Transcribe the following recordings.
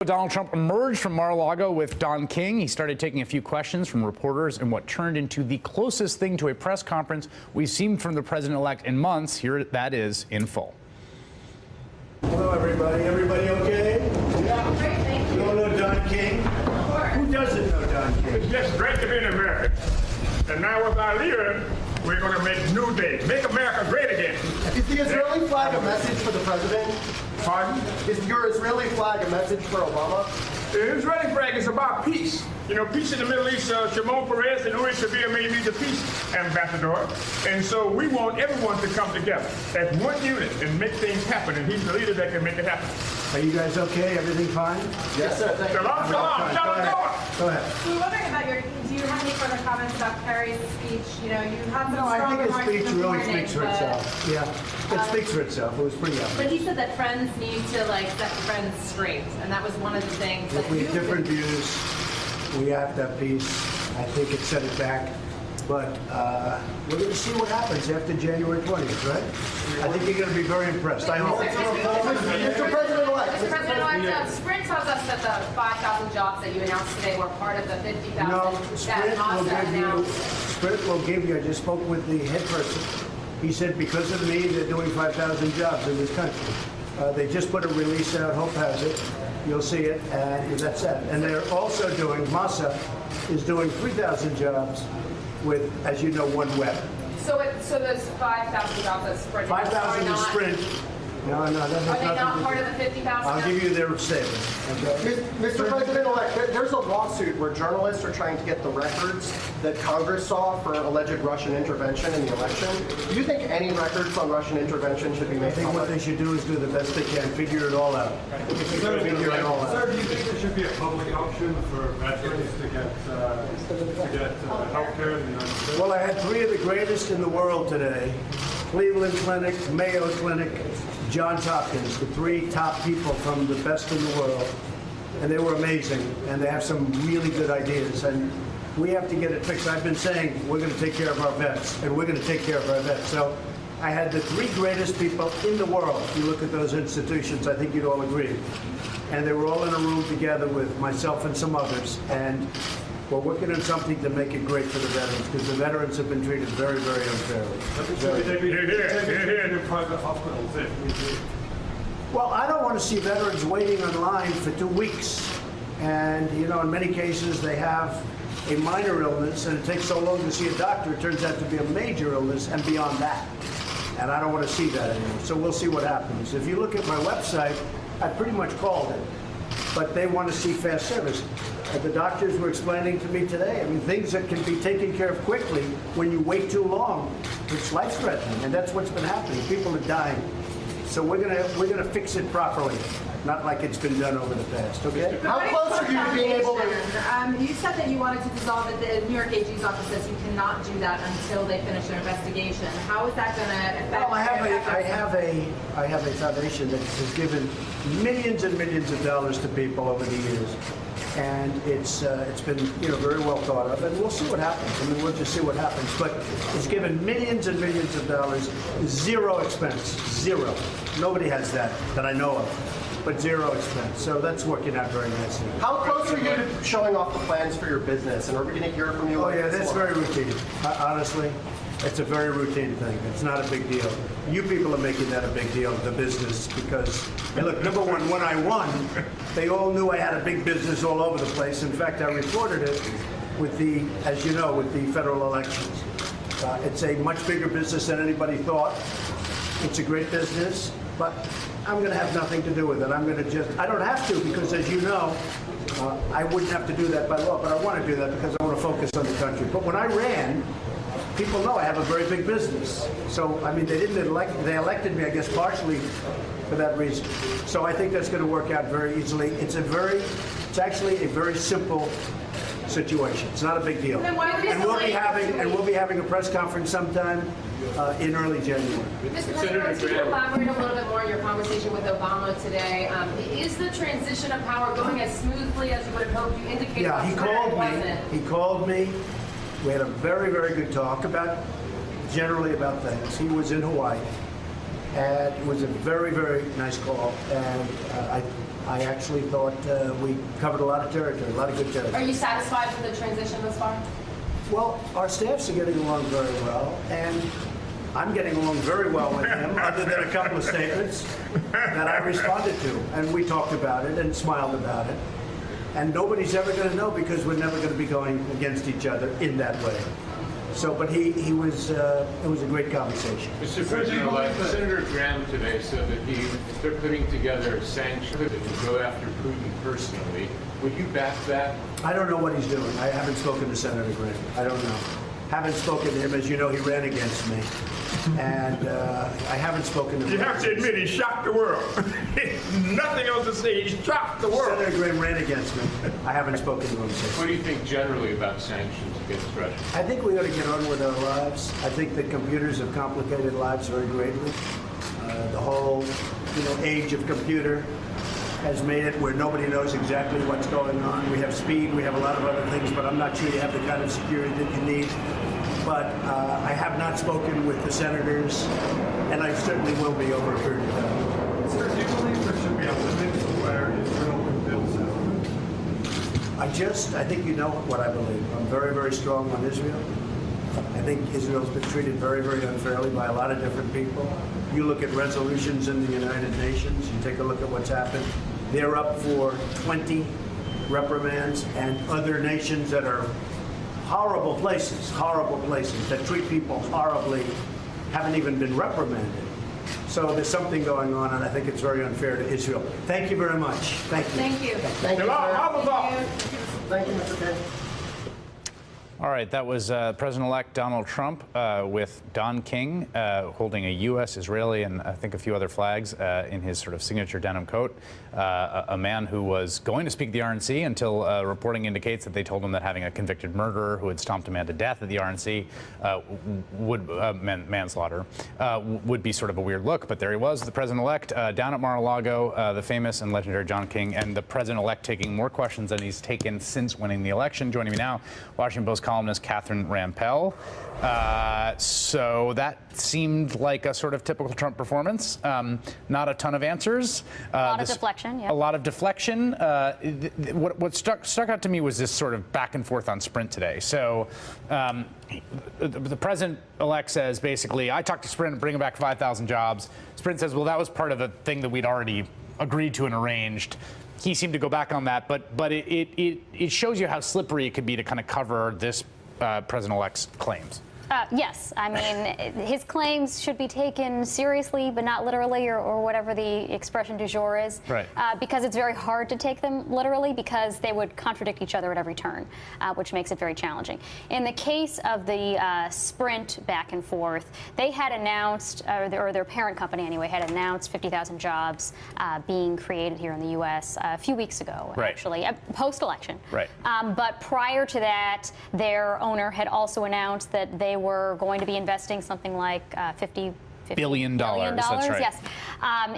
Donald Trump emerged from Mar-a-Lago with Don King. He started taking a few questions from reporters in what turned into the closest thing to a press conference we've seen from the president-elect in months. Here that is in full. Hello, everybody. Everybody okay? Yeah, great, thank you. You all know Don King? Of course. Who doesn't know Don King? It's just great to be in America. And now with our leader, we're going to make New Day. Make America great again. Is the Israeli flag a message for the president? Pardon? Is your Israeli flag a message for Obama? The Israeli flag is about peace. You know, peace in the Middle East. Shimon Peres and Uri Shavir may be the peace ambassador. And so we want everyone to come together as one unit and make things happen. And he's the leader that can make it happen. Are you guys okay? Everything fine? Yes, sir. Thank you. Come on, Go ahead. We were wondering about do you have any further comments about Kerry's speech? You know, you had some No, I strong think his remarks speech in the really morning, speaks for itself. Yeah, it speaks for itself. It was pretty obvious. But he said that friends need to set friends straight, and that was one of the things that We have different views. We have to have peace. I think it set it back. But we're going to see what happens after January 20th, right? I think you're going to be very impressed. I hope. Mr. President-elect. Mr. President-elect, Sprint tells us that the 5,000 jobs that you announced today were part of the 50,000 No, that Mazda announced. Sprint will give you, I just spoke with the head person. He said because of me, they're doing 5,000 jobs in this country. They just put a release out, Hope has it. You'll see it, and that's that. And they're also doing, Massa is doing 3,000 jobs with, as you know, OneWeb. So those 5,000 jobs at Sprint 5,000 is Sprint. No, that has Are they nothing not to part do. of the 50,000? I'll give you their statement. Okay? Mr. President-elect, there's a lawsuit where journalists are trying to get the records that Congress saw for alleged Russian intervention in the election. Do you think any records on Russian intervention should be I made think what they public? should do is do the best they can, figure it all out. Figure it all out. Sir, do you think there should be a public option for veterans to get health care in the United States? Well, I had three of the greatest in the world today. Cleveland Clinic, Mayo Clinic, Johns Hopkins, the three top people from the best in the world. And they were amazing, and they have some really good ideas. And we have to get it fixed. I've been saying we're going to take care of our vets, and we're going to take care of our vets. So I had the three greatest people in the world. If you look at those institutions, I think you'd all agree. And they were all in a room together with myself and some others. And we're working on something to make it great for the veterans, because the veterans have been treated very, very unfairly. Should they be in private hospitals if we do? Well, I don't want to see veterans waiting in line for 2 weeks. And, you know, in many cases, they have a minor illness, and it takes so long to see a doctor, it turns out to be a major illness and beyond that. And I don't want to see that anymore. So we'll see what happens. If you look at my website, I pretty much called it. But they want to see fast service. The doctors were explaining to me today, I mean, things that can be taken care of quickly, when you wait too long, it's life-threatening, and that's what's been happening. People are dying. So we're gonna fix it properly, not like it's been done over the past, okay? How close are you to being able to... You said that you wanted to dissolve it. The New York AG's office says you cannot do that until they finish their investigation. How is that going to affect? Well, I have a foundation that has given millions and millions of dollars to people over the years. And it's been, you know, very well thought of, and we'll see what happens. I mean, we'll just see what happens. But it's given millions and millions of dollars, zero expense, zero. Nobody has that I know of, but zero expense. So that's working out very nicely. How close are you to showing off the plans for your business? And are we going to hear from you? Oh yeah, that's very routine. Honestly, it's a very routine thing. It's not a big deal. You people are making that a big deal, the business, because, look, number one, when I won, they all knew I had a big business all over the place. In fact, I reported it with the, as you know, with the federal elections. It's a much bigger business than anybody thought. It's a great business, but I'm going to have nothing to do with it. I'm going to I don't have to, because as you know, I wouldn't have to do that by law, but I want to do that because I want to focus on the country. But when I ran, people know I have a very big business. So, I mean, they elected me, I guess, partially for that reason. So I think that's going to work out very easily. It's actually a very simple situation. It's not a big deal. Then why would And we'll be having a press conference sometime in early January. Mr. President, could you elaborate a little bit more on your conversation with Obama today? Is the transition of power going as smoothly as you would have hoped? You indicated Yeah, he called me. We had a very, very good talk generally about things. He was in Hawaii, and it was a very, very nice call. And I actually thought we covered a lot of territory, a lot of good territory. Are you satisfied with the transition thus far? Well, our staffs are getting along very well, and I'm getting along very well with him, other than a couple of statements that I responded to. And we talked about it and smiled about it. And nobody's ever going to know because we're never going to be going against each other in that way. So, but it was a great conversation. Mr. President-elect, Senator Graham today said that they're putting together sanctions that would go after Putin personally. Would you back that? I don't know what he's doing. I haven't spoken to Senator Graham. I don't know. Haven't spoken to him. As you know, he ran against me. And I haven't spoken to him. You have to admit, he shocked the world. Nothing else to say. He shocked the world. Senator Graham ran against me. I haven't spoken to him since. What do you think generally about sanctions against Russia? I think we ought to get on with our lives. I think that computers have complicated lives very greatly. The whole, age of computer has made it where nobody knows exactly what's going on. We have speed, we have a lot of other things, but I'm not sure you have the kind of security that you need. But I have not spoken with the senators, and I certainly will be over a period of time. Sir, do you believe there should be a limit to where Israel can build settlements? I think you know what I believe. I'm very, very strong on Israel. I think Israel's been treated very, very unfairly by a lot of different people. You look at resolutions in the United Nations, you take a look at what's happened. They're up for 20 reprimands, and other nations that are horrible places that treat people horribly haven't even been reprimanded. So there's something going on, and I think it's very unfair to Israel. Thank you very much. Thank you. Thank you. Thank you, sir. Thank you, Mr. King. All right, that was President-elect Donald Trump with Don King holding a U.S., Israeli, and I think a few other flags in his sort of signature denim coat. A man who was going to speak at the RNC until reporting indicates that they told him that having a convicted murderer who had stomped a man to death at the RNC manslaughter would be sort of a weird look. But there he was, the President-elect, down at Mar-a-Lago, the famous and legendary John King, and the President-elect taking more questions than he's taken since winning the election. Joining me now, Washington Post columnist Catherine Rampell. So that seemed like a sort of typical Trump performance. Not a ton of answers. A lot of deflection, yeah. A lot of deflection. What stuck out to me was this sort of back and forth on Sprint today. So the president-elect says, basically, I talked to Sprint and bringing back 5,000 jobs. Sprint says, well, that was part of a thing that we'd already agreed to and arranged. He seemed to go back on that, but it shows you how slippery it could be to kind of cover this president-elect's claims. Yes, I mean, his claims should be taken seriously, but not literally, or whatever the expression du jour is. Right. Because it's very hard to take them literally, because they would contradict each other at every turn, which makes it very challenging. In the case of the Sprint back and forth, they had announced, or their parent company anyway, had announced 50,000 jobs being created here in the U.S. A few weeks ago, right, actually, post-election. Right. But prior to that, their owner had also announced that they were going to be investing something like $50 billion. That's right. Yes,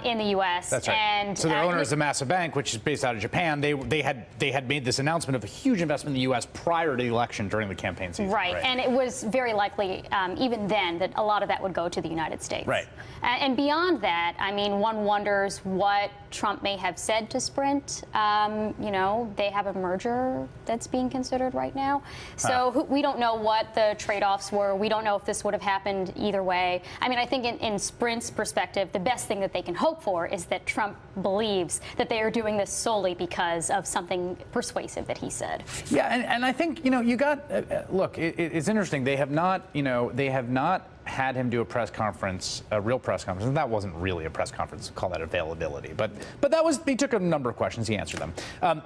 in the U.S. That's right. And so their owner is a massive bank, which is based out of Japan. They had made this announcement of a huge investment in the U.S. prior to the election during the campaign season. Right, and it was very likely, even then, that a lot of that would go to the United States. Right. And beyond that, I mean, one wonders what Trump may have said to Sprint. You know, they have a merger that's being considered right now. So we don't know what the trade-offs were. We don't know if this would have happened either way. I mean, I think in Sprint's perspective, the best thing that they can hope for is that Trump believes that they are doing this solely because of something persuasive that he said. Yeah, and I think, you know, you got, look, it's interesting. They have not, they have not had him do a press conference, a real press conference, and that wasn't really a press conference, call that availability. But that was, he took a number of questions, he answered them.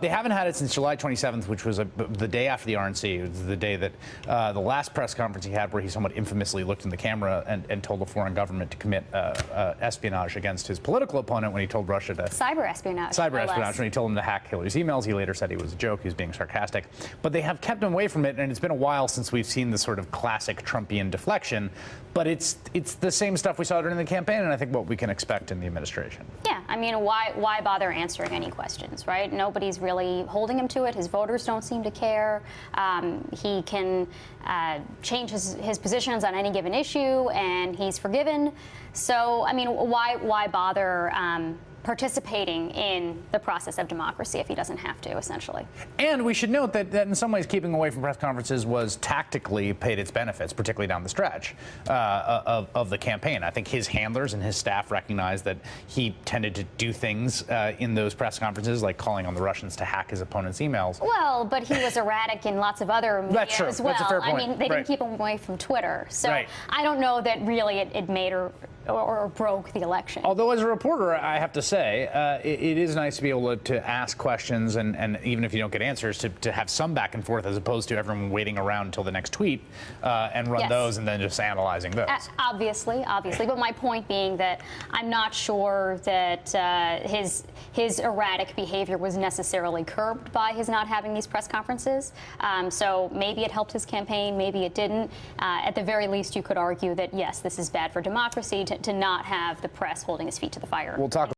They haven't had it since July 27th, which was the day after the RNC. It was the day that the last press conference he had where he somewhat infamously looked in the camera and told a foreign government to commit espionage against his political opponent when he told Russia to... Cyber espionage. Cyber espionage, when he told him to hack Hillary's emails. He later said he was a joke, he was being sarcastic. But they have kept him away from it, and it's been a while since we've seen the sort of classic Trumpian deflection. But it's the same stuff we saw during the campaign, and I think what we can expect in the administration. Yeah, I mean, why bother answering any questions, right? Nobody's really holding him to it. His voters don't seem to care. He can change his positions on any given issue, and he's forgiven. So, I mean, why bother participating in the process of democracy if he doesn't have to, essentially. And we should note that in some ways keeping away from press conferences was tactically paid its benefits, particularly down the stretch of the campaign. I think his handlers and his staff recognized that he tended to do things in those press conferences, like calling on the Russians to hack his opponent's emails. Well, but he was erratic in lots of other media That's true. as well. That's a fair point. I mean, they Right. didn't keep him away from Twitter. So Right. I don't know that really it made or broke the election. Although as a reporter, I have to say, it is nice to be able to ask questions and even if you don't get answers, to have some back and forth as opposed to everyone waiting around until the next tweet and run Yes. those and then just analyzing those. Obviously. But my point being that I'm not sure that his erratic behavior was necessarily curbed by his not having these press conferences. So maybe it helped his campaign, maybe it didn't. At the very least, you could argue that, yes, this is bad for democracy to not have the press holding his feet to the fire. We'll talk